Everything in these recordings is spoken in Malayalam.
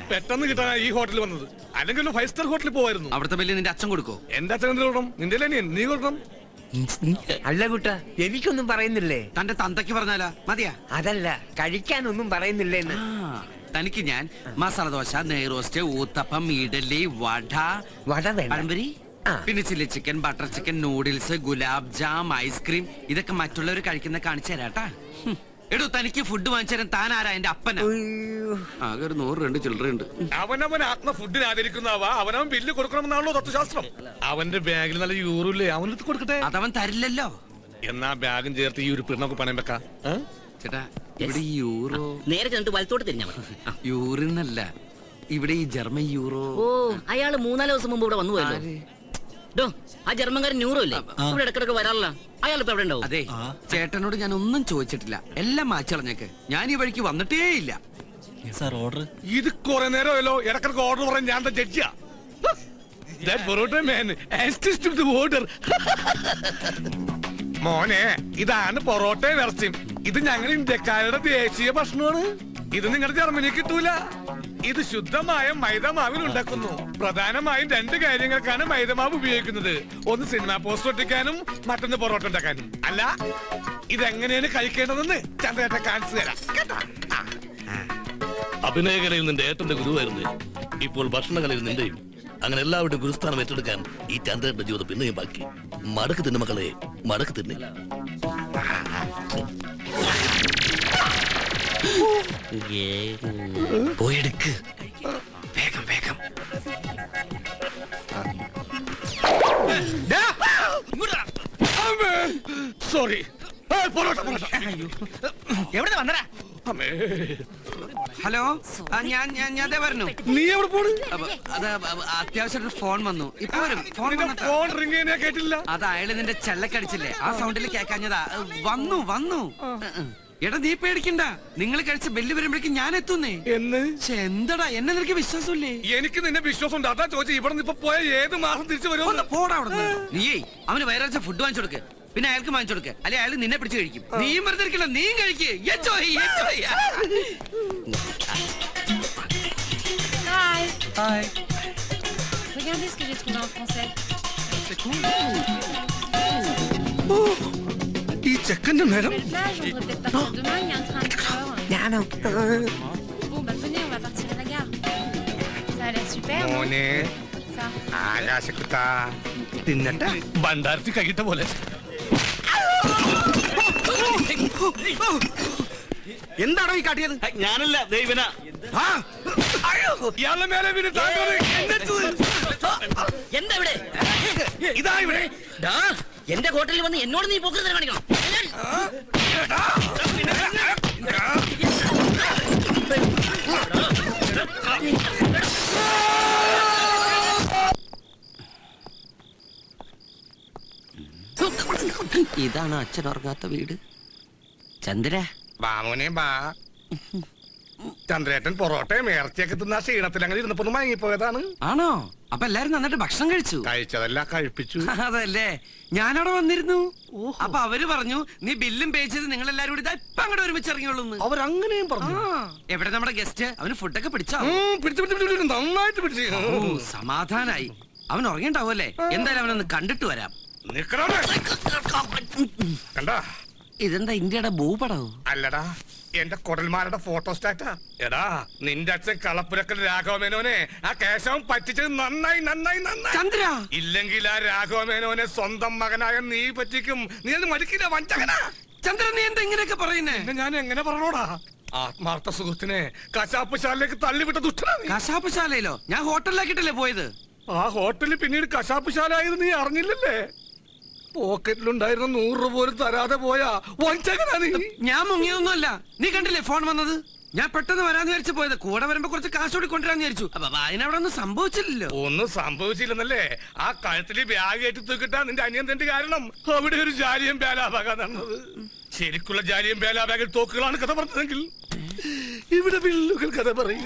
പെട്ടെന്ന് കിട്ടാൻ ഈ ഹോട്ടലിൽ വന്നത്. അല്ലെങ്കിൽ 5 സ്റ്റാർ ഹോട്ടലിൽ പോവായിരുന്നു. അവിടുത്തെ ബില്ല് നിന്റെ അച്ഛൻ കൊടുക്കോ? എന്റെ അച്ഛൻ എന്ത് കൊടുക്കണം? നിന്റെ നീ കൊടുക്കണം. അല്ല കുട്ട, എനിക്കൊന്നും പറയുന്നില്ലേ? തന്റെ തന്തയ്ക്ക് പറഞ്ഞാലാ മതിയാ? അതല്ല, കഴിക്കാനൊന്നും പറയുന്നില്ലേന്ന്. തനിക്ക് ഞാൻ മസാല ദോശ, നെയ്റോസ്റ്റ്, ഊത്തപ്പം, ഇഡലി, വട പഴംപൊരി, പിന്നെ chilli chicken, butter chicken, noodles, gulab jam, ice cream, ഇതൊക്കെ മറ്റുള്ളവർ കഴിക്കുന്ന കാണിച്ചു തരാട്ടാ. എടോ, തനിക്ക് ഫുഡ് വാങ്ങിച്ചു തരാൻ താൻ ആരാ? എന്റെ അപ്പനാ. ആകെ ഒരു 100 ചില്ലറയുണ്ട്. അവനവൻ ആത്മ ഫുഡിന് ആദരിക്കുന്നവാ അവനവൻ ബില്ല് കൊടുക്കണമെന്നാണല്ലോ തത്വശാസ്ത്രം. അവന്റെ ബാഗിൽ നല്ല യൂറോ ഇല്ലേ, അവനെടുത്ത് കൊടുക്കട്ടെ. അതവൻ തരില്ലല്ലോ. എന്നാ ബാഗും ചേർത്ത് ഈ ഒരു പിണ്ണൊക്കെ പണയം വെക്കാം. ചേട്ടാ, ഇവിടെ ഈ യൂറോ നേരെ ചെന്നിട്ട് വലത്തോട്ട് തിരിഞ്ഞാ മതി. യൂറിന്നല്ല, ഇവിടെ ഈ ജർമ്മൻ യൂറോ. ഓ, അയാള് 3-4 ദിവസം മുമ്പ് ഇവിടെ വന്നു പോയല്ലോ. ആ ജർമ്മൻകാരൻ ന്യൂറോ ഇല്ലേ, ഇവിടെ ഇടക്കിടക്ക് വരാറില്ല. അയാൾ ഇപ്പൊ എവിടെ ഉണ്ടാവും? അതെ, ചേട്ടനോട് ഞാൻ ഒന്നും ചോദിച്ചിട്ടില്ല, എല്ലാം മാച്ചളഞ്ഞേക്ക്. ഞാൻ ഈ വഴിക്ക് വന്നിട്ടേ ഇല്ല. ഓർഡർ ഇത് കുറെ നേരമല്ലോ ഇടക്കിടക്ക് ഓർഡർ പറയാൻ. ഞാൻ ജഡ്ജിയാ. മോനെ, ഇതാണ് പൊറോട്ടയും ഇറച്ചിയും. ഇത് ഞങ്ങൾ ഇന്ത്യക്കാരുടെ ദേശീയ ഭക്ഷണമാണ്. ഇത് നിങ്ങളുടെ ജർമ്മനി കിട്ടൂല. ഇത് ശുദ്ധമായ മൈദമാവിൽ ഉണ്ടാക്കുന്നു. പ്രധാനമായും 2 കാര്യങ്ങൾക്കാണ് മൈദമാവ് ഉപയോഗിക്കുന്നത്. ഒന്ന് സിനിമ പോസ്റ്റർ ഒട്ടിക്കാനും, മറ്റൊന്ന് പൊറോട്ട ഉണ്ടാക്കാനും. അല്ല, ഇതെങ്ങനെയാണ് കഴിക്കേണ്ടതെന്ന് ചന്ദ്രേട്ടൻ കാണിച്ചു തരാം കേട്ടാ. അഭിനയകലയിൽ നിന്റെ ഏട്ടന്റെ ഗുരുവായിരുന്നു, ഇപ്പോൾ ഭക്ഷണകലയിൽ നിന്റെയും. അങ്ങനെ എല്ലാവരുടെയും ഗുരുസ്ഥാനം ഏറ്റെടുക്കാൻ ഈ ചന്ദ്രന്റെ ജീവിതം പിന്നെയും ബാക്കി. മടക്ക് തിന്നു മക്കളെ, മടക്ക് തിന്നെ. പോയെടുക്ക്, വേഗം വേഗം. സോറി. എവിടെ വന്നടാ? ഹലോ, ഞാൻ പറഞ്ഞു. നീ എവിടെ പോണ്? അത് അത്യാവശ്യം ഫോൺ വന്നു. ഇപ്പൊ വരും. ഫോൺ റിംഗ് ചെയ്യാൻ കേട്ടില്ല. അത് അയാള് നിന്റെ ചെല്ലക്കടിച്ചില്ലേ, ആ സൗണ്ടിൽ കേക്കാഞ്ഞതാ. വന്നു. എടാ, നീ പേടിക്കണ്ട. നിങ്ങൾ കഴിച്ച ബെല്ല് വരുമ്പോഴേക്കും ഞാൻ എത്തുന്നേ. എന്ന് എന്തടാ, എന്നെ നിനക്ക് വിശ്വാസമില്ലേ? എനിക്ക് നിന്നെ വിശ്വാസം ഉണ്ട്. അതാ ചോദിച്ചു. ഇവിടെ നിന്ന് ഇപ്പൊ പോയ ഏത് മാസം തിരിച്ചു വരുമോ? പോടാ അവിടെ. നീയേ അവന് വയറാഴ്ച ഫുഡ് വാങ്ങിച്ചു കൊടുക്ക്, പിന്നെ അയാൾക്ക് വാങ്ങിച്ചു കൊടുക്ക്. അല്ലെ അയാൾ നിന്നെ പിടിച്ച് കഴിക്കും. നീയും വെറുതെ ഇരിക്കണം, നീയും കഴിക്ക്. Hi. Regardez ce que j'ai trouvé en français. C'est cool. ഈ ചെക്കന്റെ നേരം. Belle plage, on devrait peut-être partir demain, il y a un train à 4 heures. Bon, bah venez, on va partir à la gare. Ça a l'air super, non? മോനെ, Ça. ആകാശക്കുട്ടാ, തിന്നട്ടെ. ഭണ്ഡാരത്തിൽ കഴിട്ട പോലെ. എന്താണോ ഈ കാട്ടിയത്? ഞാനല്ല, ദൈവന. ഇയാളുടെ മേലെ വീണ് താങ്കൾ എന്താ ഇവിടെ? ഇതാ ഇവിടെ. എന്റെ ഹോട്ടലിൽ വന്ന് എന്നോട് നീ പോക്കറ്റ് കാണിക്കണം. ഇതാണ് അച്ഛൻ ഉറങ്ങാത്ത വീട്. ചന്ദ്ര, ബാമോനെ ബാ. ചന്ദ്രേട്ടൻ പൊറോട്ടയും ഇറച്ചിയൊക്കെ തിന്ന ക്ഷീണത്തിൽ അങ്ങനെ ഇരുന്നപ്പോ മയങ്ങിപ്പോയതാണ്. ആണോ? അപ്പൊ എല്ലാരും നന്നായിട്ട് ഭക്ഷണം കഴിച്ചു? കഴിച്ചതല്ല, കഴിപ്പിച്ചു. അതല്ലേ, ഞാനവിടെ വന്നിരുന്നു. അപ്പൊ അവര് പറഞ്ഞു നീ ബില്ലും പേ ചെയ്ത് നിങ്ങൾ എല്ലാരും കൂടി ഇപ്പൊ അങ്ങോട്ട് ഒരുമിച്ച് ഇറങ്ങിയോളൂ. അവരങ്ങനെയും പറഞ്ഞു. എവിടെ നമ്മുടെ ഗസ്റ്റ്? അവന് ഫുഡൊക്കെ പിടിച്ചോ? പിടിച്ചു, നന്നായിട്ട് പിടിച്ചു. സമാധാനായി. അവൻ ഉറങ്ങിണ്ടാവുമല്ലേ? എന്തായാലും അവനൊന്ന് കണ്ടിട്ട് വരാം. കണ്ടാ, ഇതെന്താ ഇന്ത്യയുടെ ഭൂപടവും? അല്ലടാ, എന്റെ കൊടൽമാരുടെ ഫോട്ടോ സ്റ്റാറ്റാ. എടാ, നിന്റെ അച്ഛൻ കളപ്പുരക്കൽ രാഘവമേനോനെ ആ കേശവൻ പറ്റിച്ചത് നന്നായി. ചന്ദ്ര, ഇല്ലെങ്കിൽ ആ രാഘവമേനോനെ സ്വന്തം മകനായ നീ പറ്റിക്കും. നീ അത് മടിക്കില്ല, വഞ്ചകനാ. ചന്ദ്രൻ, നീ എന്താ ഇങ്ങനെയൊക്കെ പറയുന്നേ? ഞാൻ എങ്ങനെ പറഞ്ഞോടാ? ആത്മാർത്ഥ സുഹൃത്തിനെ കശാപ്പുശാലയിലേക്ക് തള്ളിവിട്ട ദുഷ്ടനാ നീ. കശാപ്പുശാലയിലോ? ഞാൻ ഹോട്ടലിലാക്കിട്ടല്ലേ പോയത്. ആ ഹോട്ടലിൽ പിന്നീട് കശാപ്പുശാല ആയത് നീ അറിഞ്ഞില്ലല്ലേ? പോക്കറ്റിലുണ്ടായിരുന്ന 100 രൂപ പോലും തരാതെ പോയാ വഞ്ചകനാ നീ. ഞാൻ മുങ്ങിയൊന്നുമല്ല. നീ കണ്ടില്ലേ ഫോൺ വന്നത്? ഞാൻ പെട്ടെന്ന് വരാന്ന് വിചാരിച്ചു പോയത്. കൂടെ വരുമ്പോ കുറച്ച് കാശ് കൂടി കൊണ്ടുവരാന്ന് വിചാരിച്ചു. അപ്പൊ അതിനവിടെ ഒന്നും സംഭവിച്ചില്ലല്ലോ. ഒന്നും സംഭവിച്ചില്ലെന്നല്ലേ? ആ കഴുത്തില് ബാഗ് ഏറ്റി തൂക്കിട്ടാ നിന്റെ അനിയൻ തന്റെ കാരണം. അവിടെ ഒരു ജാലിയം ബേലാബാഗ നടന്നത്. ശരിക്കുള്ള ജാലിയം ബേലാബാഗിൽ തോക്കുകളാണ് കഥ പറഞ്ഞതെങ്കിൽ ഇവിടെ വില്ലുകൾ കഥ പറയും.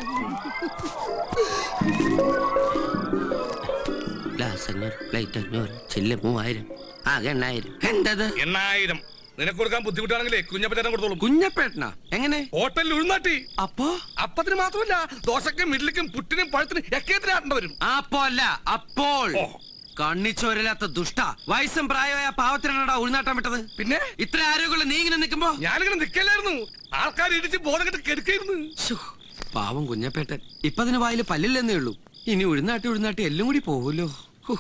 ഗ്ലാസ് 500, പ്ലേറ്റ് 500, ചില്ല് 3000, ആകെ 8000. എന്തത് 8000? നിനക്ക് കൊടുക്കാൻ ബുദ്ധിമുട്ടാണെങ്കിലേ കുഞ്ഞപ്പച്ചേട്ടൻ കൊടുത്തോളും. കുഞ്ഞപ്പേട്ടനാ എങ്ങനെ? ഹോട്ടലിൽ ഉഴുന്നാട്ടി. അപ്പോ അപ്പത്തിന് മാത്രമല്ല, ദോശക്കും ഇഡ്ലിക്കും പുട്ടിനും പഴത്തിനും ഒക്കെ ആട്ടേണ്ടി വരും. അപ്പോ അല്ല അപ്പോൾ ഓ. കണ്ണിച്ചോരില്ലാത്ത ദുഷ്ട വയസ്സും പ്രായമായ പാവത്തിനാണോടാ ഉൾനാട്ടം വിട്ടത്? പിന്നെ ഇത്ര ആരോഗ്യമുള്ള നീ ഇങ്ങനെ നിൽക്കുമ്പോ ഞാനിങ്ങനെ നിക്കല്ലായിരുന്നു, ആൾക്കാർ ഇടിച്ച് ബോധം കെട്ട് കെടുക്കായിരുന്നു. ശ്ശോ, പാവം കുഞ്ഞപ്പേട്ടൻ. ഇപ്പതിന് വായില് പല്ലില്ലെന്നേ ഉള്ളൂ. ഇനി ഉഴുന്നാട്ടി എല്ലാം കൂടി പോവുമല്ലോ. ഹോ,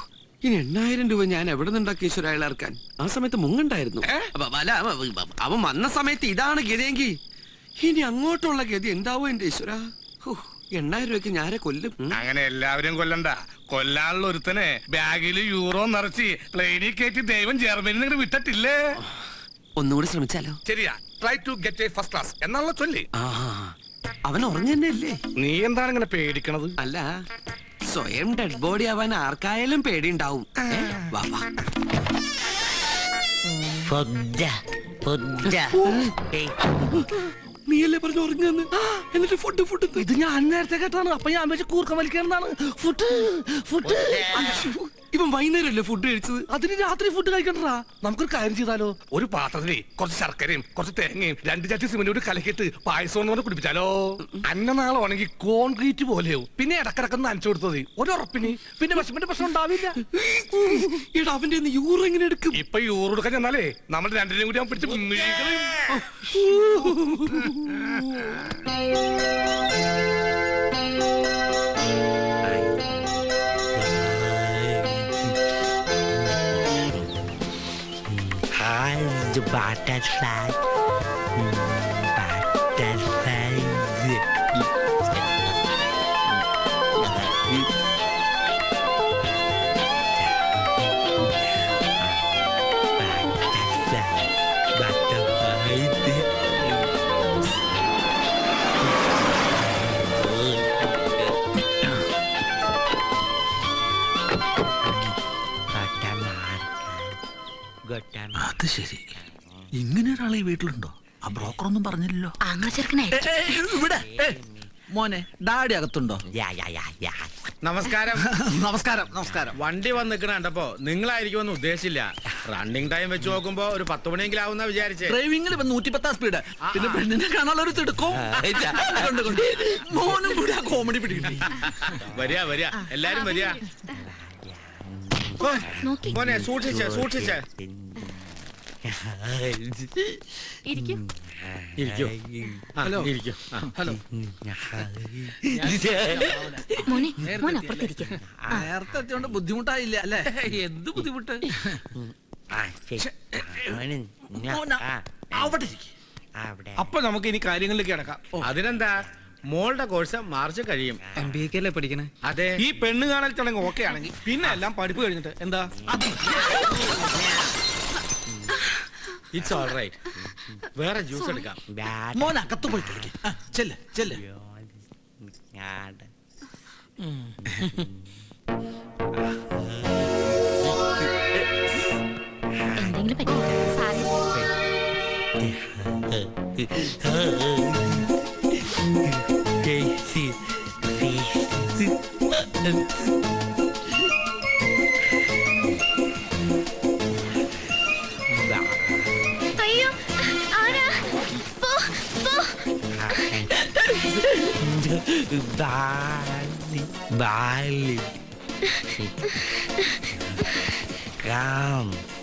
ഇനി 8,000 രൂപ ഞാൻ എവിടെ നിന്നുണ്ടാക്കി ഈശ്വര അയാളർക്കാൻ? ആ സമയത്ത് മുങ്ങണ്ടായിരുന്നു. അല്ല, അവൻ വന്ന സമയത്ത് ഇതാണ് ഗതിയെങ്കിൽ ഇനി അങ്ങോട്ടുള്ള ഗതി എന്താവോ എന്റെ ഈശ്വര. 8,000 രൂപയ്ക്ക് ഞാരെ കൊല്ലും. അങ്ങനെ എല്ലാവരും കൊല്ലണ്ട. കൊല്ലാനുള്ള ഒരുത്തനെ ബാഗില് യൂറോ നിറച്ച് പ്ലെയിനിൽ കയറ്റി ദൈവം ജർമ്മനി നിങ്ങൾ വിട്ടിട്ടില്ലേ? ഒന്നുകൂടി ശ്രമിച്ചാലോ? ശരിയാ, try to get a first class എന്നാണല്ലോ ചൊല്ലി. ആ, അവൻ ഉറങ്ങന്നല്ലേ? നീ എന്താണ് ഇങ്ങനെ പേടിക്കണത്? അല്ല, സ്വയം ഡെഡ് ബോഡി ആവാൻ ആർക്കായാലും പേടിയുണ്ടാവും. വാ വാ. നീയല്ലേ പറഞ്ഞു ഉറങ്ങുന്നു? എന്നിട്ട് ഫുഡ് ഇത് ഞാൻ നേരത്തെ കേട്ടാണ്. അപ്പൊ ഞാൻ വെച്ച് കൂർക്കം വലിക്കാനാണ്. ഫുഡ് ഇവൻ വൈകുന്നേരമല്ലേ ഫുഡ് കഴിച്ചത്? അതിന് രാത്രി ഫുഡ് കഴിക്കണ്ടാ. നമുക്കൊരു കാര്യം ചെയ്താലോ? ഒരു പാത്രത്തില് കുറച്ച് ശർക്കരയും കുറച്ച് തേങ്ങയും 2 ചട്ടി സിമന്റും കൂടി കലക്കിയിട്ട് പായസം കൊണ്ട് കുടിപ്പിച്ചാലോ? അന്ന നാളെ ഉണങ്ങി കോൺക്രീറ്റ് പോലെയോ. പിന്നെ ഇടക്കിടക്കൊന്ന് നനച്ചു കൊടുത്തത് ഒരു ഉറപ്പിന്. പിന്നെ വിശപ്പിന്റെ പ്രശ്നം ഉണ്ടാവില്ല. എടാ, അവന്റെ യൂറോ എങ്ങനെ എടുക്കും? ഇപ്പൊ യൂറോ എടുക്കാൻ ചെന്നാലേ നമ്മൾ രണ്ടിനെയും കൂടി പിടിച്ച് The butterfly, butterfly. അത് ശരി, ഇങ്ങനെ ഒരാളെ ഈ വീട്ടിലുണ്ടോ? ആ ബ്രോക്കർ ഒന്നും പറഞ്ഞില്ലല്ലോ. ഇവിടെ മോനെ, ഡാഡി അകത്തുണ്ടോ? നമസ്കാരം. നമസ്കാരം. നമസ്കാരം. വണ്ടി വന്ന് നിൽക്കണ കണ്ടപ്പോ നിങ്ങളായിരിക്കുമെന്ന് ഉദ്ദേശിച്ചില്ല. റണ്ണിങ് ടൈം വെച്ച് നോക്കുമ്പോ ഒരു 10 മണിയെങ്കിലും ആവുന്ന വിചാരിച്ചേ. ഡ്രൈവിംഗിൽ 110 സ്പീഡ്. പിന്നെ പെണ്ണിനെ കാണാനുള്ള ഒരു തിടുക്കവും. മോനും കൂടി ആ കോമഡി പിടികിട്ടി. വരിക എല്ലാരും വരിക. മോനെ സൂക്ഷിച്ചേ. ഇരിക്കൂ. ഹലോ. ഹലോ. നേരത്തെ എത്തിയോണ്ട് ബുദ്ധിമുട്ടായില്ല അല്ലേ? എന്ത് ബുദ്ധിമുട്ട്? അവിടെ അപ്പൊ നമുക്ക് ഇനി കാര്യങ്ങളിലേക്ക് കിടക്കാം. അതിനെന്താ, മോളുടെ കോഴ്സ് മാർച്ച് കഴിയും. MBA അല്ലേ പഠിക്കണേ? അതെ. ഈ പെണ്ണ് കാണൽ ചടങ്ങ് ഓക്കെ ആണെങ്കിൽ പിന്നെ എല്ലാം പഠിപ്പ് കഴിഞ്ഞിട്ട് എന്താ? It's all right. വേറെ ജ്യൂസ് എടുക്കാം. മോൻ അകത്ത് പോയി കളിക്കും. ചെല്ല്. എന്തെങ്കിലും പറ്റിയോ? സാരമില്ല. അയ്യോ, ആരാ? പോ.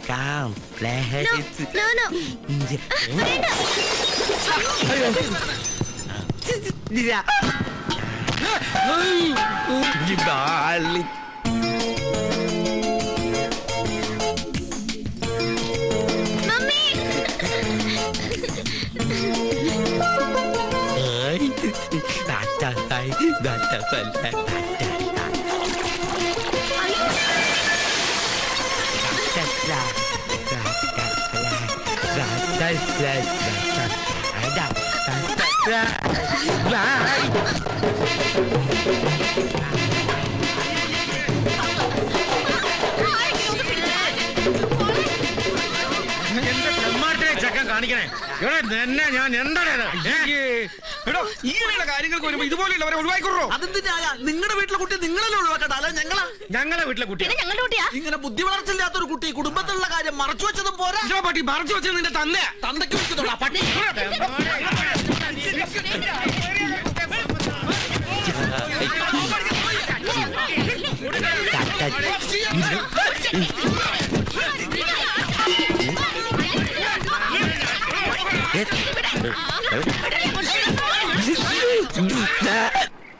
Come, please. No. Darling. Mummy. എന്റെ ചെമ്മാട്ടെ ചക്ക കാണിക്കണേ. ഞാൻ എന്താണ് എടോ ഇങ്ങനെയുള്ള കാര്യങ്ങൾക്ക് വരുമ്പോ ഇതുപോലെയുള്ളവരെ ഒഴിവാക്കിക്കൊള്ളോ. അതെന്തിനാ നിങ്ങളുടെ വീട്ടിലെ കുട്ടി നിങ്ങളല്ലേ ഒഴിവാക്കട്ടെ അല്ല ഞങ്ങളാ ഞങ്ങളെ വീട്ടിലെ കുട്ടി ഞങ്ങളുടെ കുട്ടിയാ ഇങ്ങനെ ബുദ്ധി വളർച്ചില്ലാത്തൊരു കുട്ടി കുടുംബത്തിലുള്ള കാര്യം മറച്ചു വെച്ചതും പോരാ ഇതോ പട്ടി മറച്ചു വെച്ചത് നിന്റെ തന്നെ. തന്തയ്ക്ക് വിളിക്കുന്നുള്ളൂ ആ പട്ടി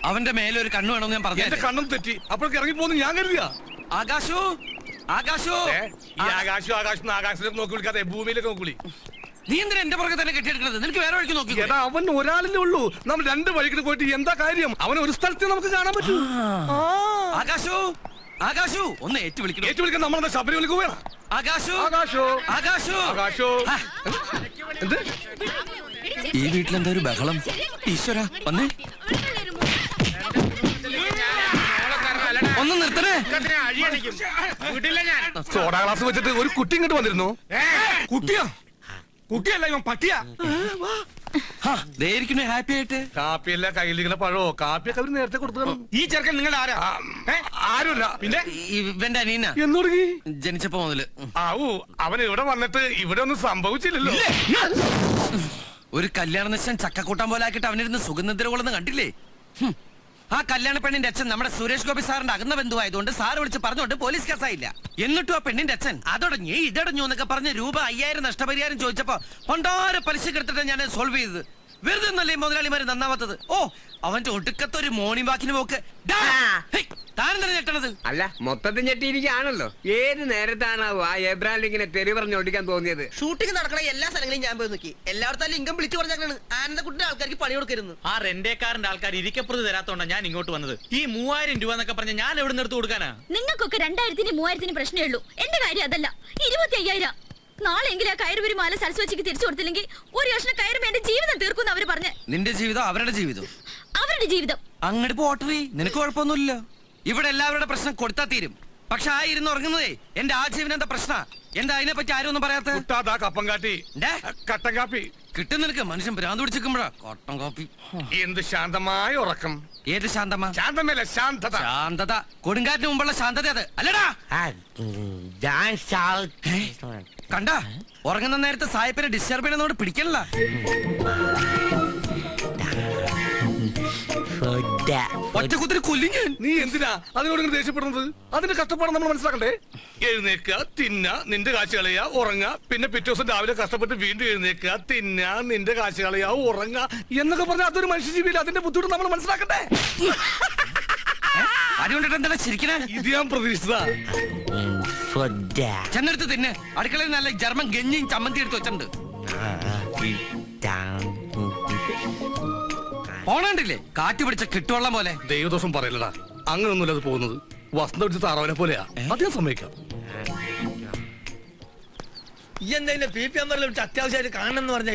അവന്റെ മേലൊരു കണ്ണു വേണമെന്ന് ഞാൻ പറഞ്ഞു എന്റെ കണ്ണും തെറ്റി അപ്പോഴേക്ക് ഇറങ്ങി പോകുന്നു ഞാൻ കരുതിയ ആകാശു ആകാശു ഈ ആകാശം ആകാശത്തിലേക്ക് നോക്കി വിളിക്കാതെ ഭൂമിയിലേക്ക് നോക്കി വിളി. നീ എന്തിനാ എന്റെ പുറകെ തന്നെ കെട്ടിയെടുക്കുന്നത് നിനക്ക് വേറെ വഴിക്ക് നോക്കി എടാ അവൻ ഒരാളിലേ ഉള്ളൂ നമ്മൾ രണ്ട് വഴിക്ക് പോയിട്ട് എന്താ കാര്യം അവൻ ഒരു സ്ഥലത്ത് നമുക്ക് കാണാൻ പറ്റൂ. ആകാശു ആകാശു ഒന്ന് ഏറ്റു വിളിക്കണം ഏറ്റു വിളിക്കാൻ നമ്മളെന്താ ശബരിമലക്ക് പോയണം. ആകാശു ആകാശോ ആകാശു ആകാശോ എന്ത് ഈ വീട്ടിലെന്താ ഒരു ബഹളം ഈശ്വര വന്നേ ഒന്ന് നിർത്തണേ അഴിയടിക്കും വീട്ടില്ല ഞാൻ. സോഡാ ഗ്ലാസ് വെച്ചിട്ട് ഒരു കുട്ടി ഇങ്ങോട്ട് വന്നിരുന്നു. കുട്ടിയോ? കുട്ടിയല്ല ഇവൻ പട്ടിയാ. ഹാപ്പി ആയിട്ട് കാപ്പിയല്ല കയ്യിലിരിക്കുന്ന പഴോ കാപ്പിയൊക്കെ അവര് നേരത്തെ കൊടുത്തു. ഈ ചെറുക്കൻ നിങ്ങളുടെ ആരാ? ആരുമില്ല പിന്നെ ഇവന്റെ അനീന എന്ന് തുടങ്ങി ജനിച്ചപ്പോ മുതല് ആവൂ അവൻ ഇവിടെ വന്നിട്ട് ഇവിടെ ഒന്നും സംഭവിച്ചില്ലല്ലോ. ഒരു കല്യാണ നിശ്ചയം ചക്കക്കൂട്ടം പോലെ ആക്കിയിട്ട് അവനിരുന്ന് സുഗന്ധദ്രവളൊന്നും കണ്ടില്ലേ? ആ കല്യാണ പെണ്ണിന്റെ അച്ഛൻ നമ്മുടെ സുരേഷ് ഗോപി സാറിന്റെ അകന്ന ബന്ധുവായതുകൊണ്ട് സാറ് വിളിച്ച് പറഞ്ഞുകൊണ്ട് പോലീസ് കേസായില്ല. എന്നിട്ടും ആ പെണ്ണിന്റെ അച്ഛൻ അതടഞ്ഞു ഇതടഞ്ഞു എന്നൊക്കെ പറഞ്ഞ് രൂപ 5000 നഷ്ടപരിഹാരം ചോദിച്ചപ്പോ പണ്ടാരെ പലിശക്ക് എടുത്തിട്ട് ഞാൻ സോൾവ് ചെയ്തത്. വെറുതെ ഒന്നല്ലേ മുതലാളിമാര് നന്നാവാത്തത്. ഓ അവന്റെ ഒടുക്കത്തൊരു മോർണിംഗ് വാക്കിന് പോക്ക്. താനെന്താ ഞെട്ടണത്? അല്ല മൊത്തത്തിൽ ഞെട്ടിയിരിക്കുകയാണല്ലോ. ഏത് നേരത്താണാവോ ആ എബ്രാഹിം ലിങ്കിനെ തെറി പറഞ്ഞ് ഓടിക്കാൻ തോന്നിയത്? ഷൂട്ടിംഗ് നടക്കണ എല്ലാ സ്ഥലങ്ങളും ഞാൻ പോയി നോക്കി. എല്ലായിടത്തും ലിംഗം വിളിച്ചു പറഞ്ഞാണ് ആനന്ദക്കുട്ടിന്റെ ആൾക്കാർക്ക് പണി കൊടുക്കരുത്. ആ റെന്റേക്കാരന്റെ ആൾക്കാർ ഇരിക്കപ്പുറത്ത് തരാത്തോണ്ടാ ഞാൻ ഇങ്ങോട്ട് വന്നത്. ഈ 3000 രൂപ എന്നൊക്കെ പറഞ്ഞ ഞാൻ എവിടെ നിന്ന് എടുത്ത് കൊടുക്കാനാ? നിങ്ങൾക്കൊക്കെ 2000-നും 3000-നും പ്രശ്നമേ ഉള്ളൂ. എന്റെ കാര്യം അതല്ല. 25,000 നാളെങ്കിലും ആ കയറുപുരി മാല സരസ്വതിക്ക് തിരിച്ചു കൊടുത്തില്ലെങ്കിൽ ഒരു വർഷം കയറും എന്റെ ജീവിതം തീർക്കും അവര് പറഞ്ഞ്. നിന്റെ ജീവിതം അവരുടെ ജീവിതം. അവരുടെ ജീവിതം അങ്ങോട്ട് പോട്ടറി നിനക്ക് കുഴപ്പമൊന്നുമില്ല. ഇവിടെ എല്ലാവരുടെ പ്രശ്നം കൊടുത്താ തീരും. പക്ഷെ ആ ഇരുന്ന് ഉറങ്ങുന്നതേ എന്റെ ആജീവൻ എന്താ പ്രശ്ന എന്താ അതിനെ പറ്റി ആരും ഒന്നും പറയാത്ത? കപ്പം കാട്ടി കട്ടൻ കാപ്പി കിട്ടും നിനക്ക്. മനുഷ്യൻ ഭ്രാന്ത് പിടിച്ചിരിക്കുമ്പോഴാ കട്ടൻ കാപ്പി. എന്ത് ശാന്തമായ ഉറക്കം. ഏത് ശാന്തമാ? ശാന്തമല്ല ശാന്തത. ശാന്തത കൊടുങ്കാറ്റിന് മുമ്പുള്ള ശാന്തത അത് അല്ലടാ. കണ്ട ഉറങ്ങുന്ന നേരത്തെ സായിപ്പിനെ ഡിസ്റ്റർബ് ചെയ്യുന്നതോട് പിടിക്കണല്ല. ഒറ്റക്കുത്തിരി കൊല്ലും ഞാൻ. നീ എന്തിനാ അതിനോട് ഇങ്ങനെ ദേഷ്യപ്പെടുന്നത്? അതിന്റെ കഷ്ടപ്പാട് നമ്മൾ മനസ്സിലാക്കണ്ടേ? എഴുന്നേക്കുക തിന്ന നിന്റെ കാശ് കളയാ ഉറങ്ങുക പിന്നെ പിറ്റേ ദിവസം രാവിലെ കഷ്ടപ്പെട്ട് വീണ്ടും എഴുന്നേക്കുക തിന്ന നിന്റെ കാശ് കളയാ ഉറങ്ങുക എന്നൊക്കെ പറഞ്ഞാൽ അതൊരു മനുഷ്യജീവിയില്ല. അതിന്റെ ബുദ്ധിമുട്ട് നമ്മൾ മനസ്സിലാക്കണ്ടേ? അതുകൊണ്ടിട്ട് എന്താ ചിരിക്കണേ? ഇത് ഞാൻ പ്രതീക്ഷിച്ചതാ. ചെന്നെടുത്ത് തിന്നെ. അടുക്കളയിൽ നല്ല ജർമ്മൻ ഗഞ്ഞിയും ചമ്മന്തി എടുത്ത് വെച്ചിട്ടുണ്ട്. പോണണ്ടില്ലേ കാറ്റ് പിടിച്ച കിട്ടുവെള്ളം പോലെ. ദൈവദോഷം പറയലടാ അങ്ങനൊന്നുമില്ല അത് പോകുന്നത്. വസന്ത പിടിച്ച താറാവിനെ പോലെയാ. അത് ഞാൻ സമ്മതിക്കാം. ഈ എന്തായാലും PPM അത്യാവശ്യമായിട്ട് കാണണം എന്ന് പറഞ്ഞേ.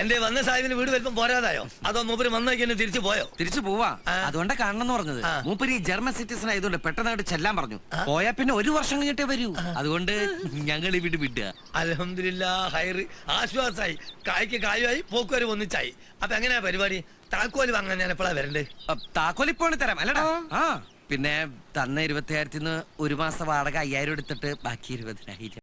എന്റെ വന്ന സാഹിബിന് വീട് വലിപ്പം പോരാതായോ? അതോ മൂപ്പര് വന്നേക്ക് എന്നെ തിരിച്ചു പോയോ? തിരിച്ചു പോവാ. അതുകൊണ്ടാ കാണണം എന്ന് പറഞ്ഞത്. മൂപ്പര് ഈ ജർമ്മൻ സിറ്റിസൺ ആയതുകൊണ്ട് പെട്ടെന്നായിട്ട് ചെല്ലാൻ പറഞ്ഞു. പോയാ പിന്നെ 1 വർഷം കഴിഞ്ഞിട്ടേ വരൂ. അതുകൊണ്ട് ഞങ്ങൾ ഈ വീട് വിടുക. അൽഹംദുലില്ലാ ഹൈറ് ആശ്വാസായി. കായ്ക്ക് കായുമായി പോക്കുവരും ഒന്നിച്ചായി. അപ്പൊ എങ്ങനെയാ പരിപാടി? താക്കോല് വാങ്ങാൻ ഞാൻ എപ്പോഴാ വരണ്ടേ? താക്കോലിപ്പോണ് തരാം അല്ലടാ. പിന്നെ തന്ന 20,000-ന്ന് 1 മാസം വാടക 5000 എടുത്തിട്ട് ബാക്കി 20,000.